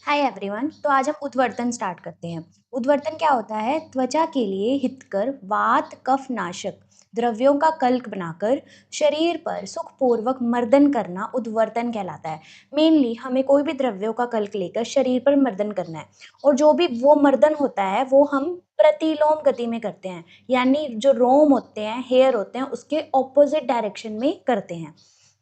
Hi everyone. तो आज हम उद्वर्तन स्टार्ट करते हैं। उद्वर्तन क्या होता है? त्वचा के लिए हितकर वात कफ नाशक द्रव्यों का कल्क बनाकर शरीर पर सुखपूर्वक मर्दन करना उद्वर्तन कहलाता है। मेनली हमें कोई भी द्रव्यों का कल्क लेकर शरीर पर मर्दन करना है, और जो भी वो मर्दन होता है वो हम प्रतिलोम गति में करते हैं, यानी जो रोम होते हैं, हेयर होते हैं, उसके ऑपोजिट डायरेक्शन में करते हैं।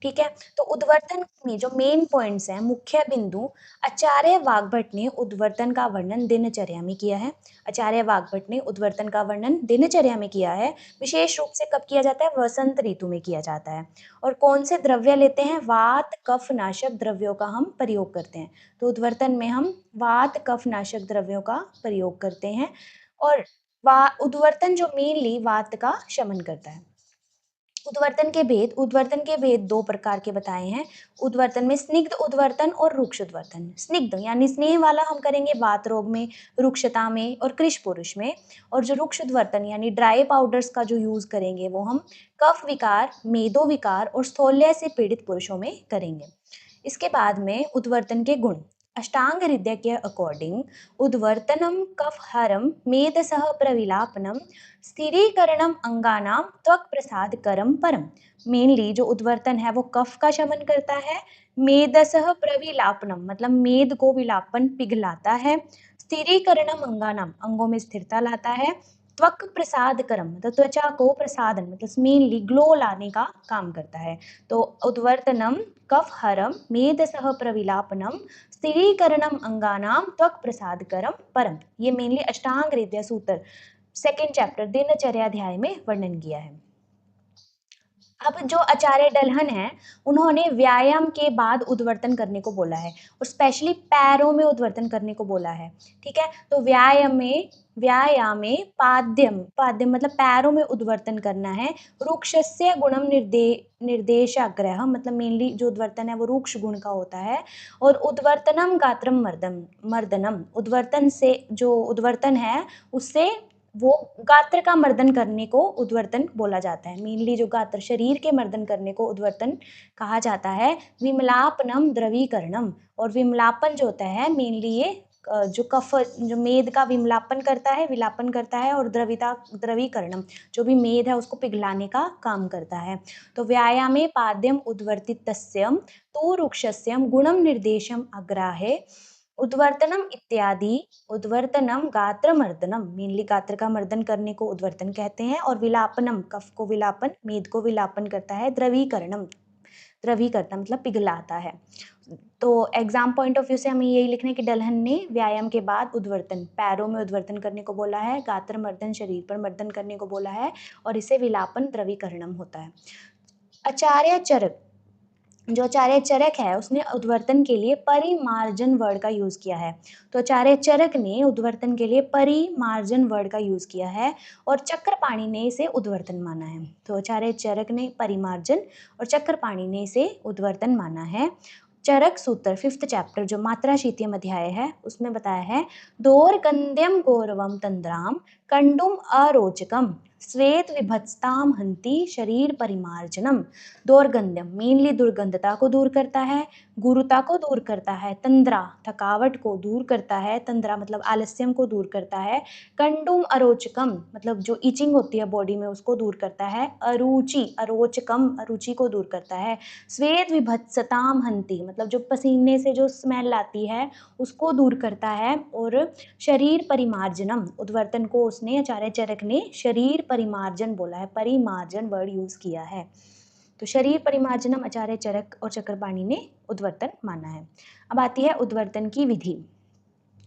ठीक है। तो उद्वर्तन में जो मेन पॉइंट्स हैं, मुख्य बिंदु, आचार्य वाग्भट ने उद्वर्तन का वर्णन दिनचर्या में किया है। आचार्य वाग्भट ने उद्वर्तन का वर्णन दिनचर्या में किया है। विशेष रूप से कब किया जाता है? वसंत ऋतु में किया जाता है। और कौन से द्रव्य लेते हैं? वात कफ नाशक द्रव्यों का हम प्रयोग करते हैं। तो उद्वर्तन में हम वात कफ नाशक द्रव्यों का प्रयोग करते हैं। और उद्वर्तन जो मेनली वात का शमन करता है। उद्वर्तन के भेद दो प्रकार के बताए हैं। उद्वर्तन में स्निग्ध उद्वर्तन और रुक्ष उद्वर्तन। स्निग्ध यानी स्नेह वाला हम करेंगे वात रोग में, रुक्षता में और कृश पुरुष में। और जो रुक्ष उद्वर्तन यानी ड्राई पाउडर्स का जो यूज करेंगे वो हम कफ विकार, मेदो विकार और स्थौल्य से पीड़ित पुरुषों में करेंगे। इसके बाद में उद्वर्तन के गुण। अष्टांग हृदय के अकॉर्डिंग उद्वर्तनम कफहरम मेदसह प्रविलापनम स्थिरीकरणम अंगानाम त्वक प्रसाद करम परम। मेनली जो उद्वर्तन है वो कफ का शमन करता है। मेदसह प्रविलापनम मतलब मेद को विलापन पिघलाता है। स्थिरीकरणम अंगानाम अंगों में स्थिरता लाता है। त्वक प्रसाद करम मतलब त्वचा को प्रसादन मतलब मेनली ग्लो लाने का काम करता है। तो उद्वर्तनम कफहरम मेदसह प्रविलापनम स्थिरीकरणम अंगानाम त्वक प्रसाद करम परम। ये मेनली अष्टांग हृदय सूत्र सेकेंड चैप्टर दिनचर्या अध्याय में वर्णन किया है। अब जो आचार्य डलहन है, उन्होंने व्यायाम के बाद उद्वर्तन करने को बोला है, और स्पेशली पैरों में उद्वर्तन करने को बोला है। ठीक है। तो व्यायामे पाद्यम पाद्यम मतलब पैरों में उद्वर्तन करना है। रुक्षस्य गुणम निर्देशाग्रह मतलब मेनली जो उद्वर्तन है वो रुक्ष गुण का होता है। और उद्वर्तनम गात्रम मर्दनम उद्वर्तन से जो उद्वर्तन है उससे वो गात्र का मर्दन करने को उद्वर्तन बोला जाता है। मेनली जो गात्र शरीर के मर्दन करने को उद्वर्तन कहा जाता है। विमलापनम द्रवीकरणम, और विमलापन जो होता है मेनली ये जो कफ जो मेद का विमलापन करता है, विलापन करता है, और द्रवीकरणम जो भी मेद है उसको पिघलाने का काम करता है। तो व्यायामे पाद्यम उद्वर्तितस्यम तो रुक्षस्यम गुणम निर्देशम अग्राहे उद्वर्तनम इत्यादि। उद्वर्तनम गात्र मर्दनम मेनली गात्र का मर्दन करने को उद्वर्तन कहते हैं। और विलापनम कफ को विलापन, मेद को विलापन करता है। द्रवीकरणम द्रवी करता मतलब पिघलाता है। तो एग्जाम पॉइंट ऑफ व्यू से हमें यही लिखना है कि डलहन ने व्यायाम के बाद उद्वर्तन पैरों में उद्वर्तन करने को बोला है, गात्र मर्दन शरीर पर मर्दन करने को बोला है, और इसे विलापन द्रवीकरणम होता है। आचार्य चरक जो आचार्य चरक है उसने उद्वर्तन के लिए परिमार्जन वर्ड का यूज किया है। तो आचार्य चरक ने उद्वर्तन के लिए परिमार्जन वर्ड का यूज किया है, और चक्रपाणि ने इसे उद्वर्तन माना है। तो आचार्य चरक ने परिमार्जन और चक्रपाणि ने इसे उद्वर्तन माना है। चरक सूत्र फिफ्थ चैप्टर जो मात्रा शीतियम अध्याय है उसमें बताया है, दोर्गंध्यम गौरवम तंद्राम कंडुम अरोचकम श्वेत विभत्सताम हंति शरीर परिमार्जनम। दोर्गंध्यम मेनली दुर्गंधता को दूर करता है, गुरुता को दूर करता है, तंद्रा थकावट को दूर करता है, तंद्रा मतलब आलस्यम को दूर करता है, कंडुम अरोचकम मतलब जो इचिंग होती है बॉडी में उसको दूर करता है, अरुचि अरोचकम अरुचि को दूर करता है, श्वेत विभत्सताम हंति मतलब जो पसीने से जो स्मेल आती है उसको दूर करता है, और शरीर परिमार्जनम उद्वर्तन को उसने आचार्य चरक ने शरीर परिमार्जन बोला है, परिमार्जन वर्ड यूज किया है। तो शरीर परिमार्जनम आचार्य चरक और चक्रपाणि ने उद्वर्तन माना है। अब आती है उद्वर्तन की विधि।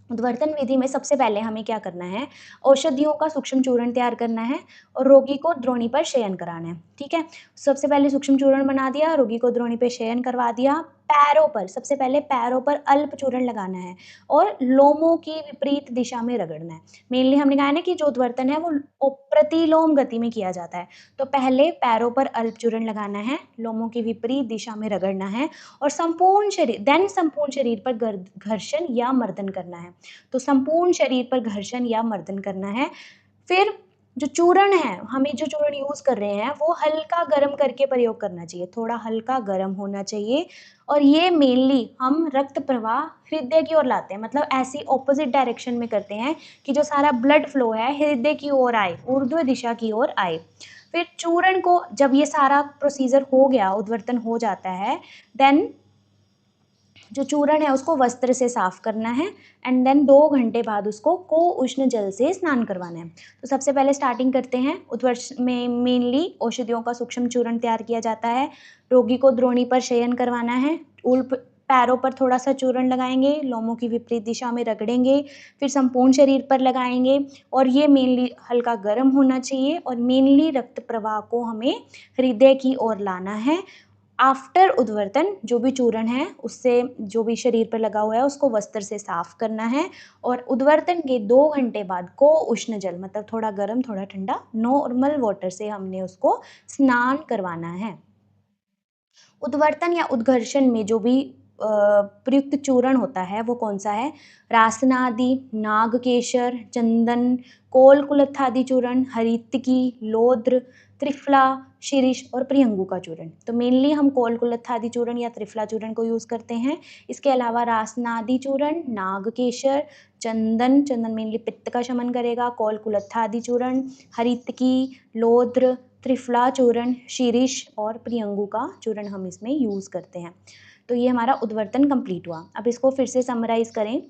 उद्वर्तन विधि में सबसे पहले हमें क्या करना है? औषधियों का सूक्ष्म चूर्ण तैयार करना है और रोगी को द्रोणी पर शयन कराना है। ठीक है। सबसे पहले सूक्ष्म चूर्ण बना दिया, रोगी को द्रोणी पर शयन करवा दिया। पैरों पर सबसे पहले पैरों पर अल्प चूर्ण लगाना है और लोमों की विपरीत दिशा में रगड़ना है। मेनली हमने कहा है ना कि जो उद्वर्तन है वो प्रतिलोम गति में किया जाता है। तो पहले पैरों पर अल्प चूर्ण लगाना है, लोमों की विपरीत दिशा में रगड़ना है, और संपूर्ण शरीर पर घर्षण या मर्दन करना है। तो संपूर्ण शरीर पर घर्षण या मर्दन करना है। फिर जो चूर्ण है, हमें जो चूर्ण यूज़ कर रहे हैं वो हल्का गरम करके प्रयोग करना चाहिए, थोड़ा हल्का गरम होना चाहिए और ये मेनली हम रक्त प्रवाह हृदय की ओर लाते हैं, मतलब ऐसी ऑपोजिट डायरेक्शन में करते हैं कि जो सारा ब्लड फ्लो है हृदय की ओर आए, ऊर्ध्व दिशा की ओर आए। फिर चूर्ण को जब ये सारा प्रोसीजर हो गया, उद्वर्तन हो जाता है, देन जो चूर्ण है उसको वस्त्र से साफ करना है एंड देन 2 घंटे बाद उसको उष्ण जल से स्नान करवाना है। तो सबसे पहले स्टार्टिंग करते हैं, उद्वर्ष में मेनली औषधियों का सूक्ष्म चूर्ण तैयार किया जाता है। रोगी को द्रोणी पर शयन करवाना है, पैरों पर थोड़ा सा चूर्ण लगाएंगे, लोमों की विपरीत दिशा में रगड़ेंगे, फिर संपूर्ण शरीर पर लगाएंगे और ये मेनली हल्का गर्म होना चाहिए और मेनली रक्त प्रवाह को हमें हृदय की ओर लाना है। आफ्टर उद्वर्तन जो भी चूर्ण है उससे जो भी शरीर पर लगा हुआ है उसको वस्त्र से साफ करना है और उद्वर्तन के 2 घंटे बाद को उष्ण जल, मतलब थोड़ा गर्म थोड़ा ठंडा, नॉर्मल वाटर से हमने उसको स्नान करवाना है। उद्वर्तन या उद्घर्षण में जो भी प्रयुक्त चूर्ण होता है वो कौन सा है? रासनादि, नागकेशर, चंदन, कोल कुलत्थादि चूर्ण, हरितकी, लोद्र, त्रिफला, शिरीष और प्रियंगु का चूर्ण। तो मेनली हम कोल कुलत्थादि चूर्ण या त्रिफला चूर्ण को यूज़ करते हैं। इसके अलावा रासनादि चूर्ण, नागकेशर, चंदन, चंदन मेनली पित्त का शमन करेगा, कोल कुलत्थादि चूर्ण, हरितकी, लोद्र, त्रिफला चूर्ण, शिरीष और प्रियंगु का चूर्ण हम इसमें यूज़ करते हैं। तो ये हमारा उद्वर्तन कंप्लीट हुआ। अब इसको फिर से समराइज़ करें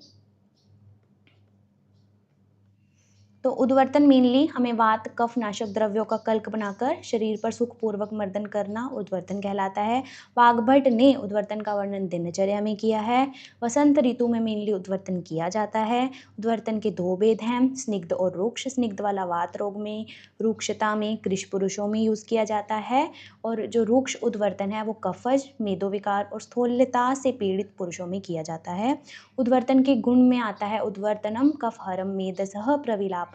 तो उद्वर्तन मेनली हमें वात कफ नाशक द्रव्यों का कल्क बनाकर शरीर पर सुखपूर्वक मर्दन करना उद्वर्तन कहलाता है। वाग्भट ने उद्वर्तन का वर्णन दिनचर्या में किया है। वसंत ऋतु में मेनली उद्वर्तन किया जाता है। उद्वर्तन के 2 भेद हैं, स्निग्ध और रुक्ष। स्निग्ध वाला वात रोग में, रुक्षता में, कृश पुरुषों में यूज़ किया जाता है और जो रुक्ष उद्वर्तन है वो कफज, मेदोविकार और स्थूलता से पीड़ित पुरुषों में किया जाता है। उद्वर्तन के गुण में आता है उद्वर्तनम कफहरम मेदसः प्रविलापनम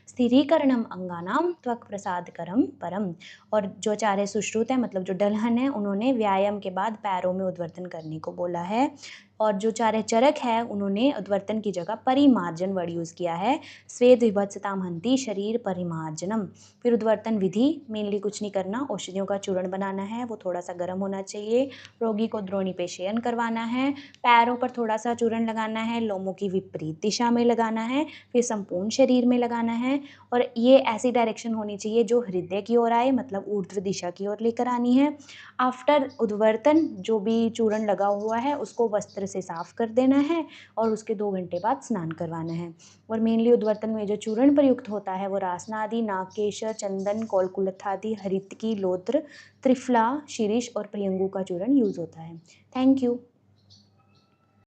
स्थिरीकरणम अंगानाम त्वक प्रसादकरम परम। और जो आचार्य सुश्रुत है, मतलब जो डलहन है, उन्होंने व्यायाम के बाद पैरों में उद्वर्तन करने को बोला है। और जो आचार्य चरक है उन्होंने उद्वर्तन की जगह परिमार्जन वर्ड यूज़ किया है। स्वेद विभत्सताम हंति शरीर परिमार्जनम। फिर उद्वर्तन विधि मेनली कुछ नहीं करना, औषधियों का चूर्ण बनाना है, वो थोड़ा सा गर्म होना चाहिए, रोगी को द्रोणी पे शयन करवाना है, पैरों पर थोड़ा सा चूर्ण लगाना है, लोमों की विपरीत दिशा में लगाना है, फिर संपूर्ण शरीर में लगाना है और ये ऐसी डायरेक्शन होनी चाहिए जो हृदय की ओर आए, मतलब ऊर्ध्व दिशा की ओर लेकर आनी है। आफ्टर उद्वर्तन जो भी चूर्ण लगा हुआ है उसको वस्त्र से साफ कर देना है और उसके 2 घंटे बाद स्नान करवाना है। और मेनली उद्वर्तन में जो चूर्ण प्रयुक्त होता है वो रासनादि, नागकेशर, चंदन, कोलकुलथादि, हरितकी, लोद्र, त्रिफला, शिरीष और प्रियंगु का चूर्ण यूज़ होता है। Thank you.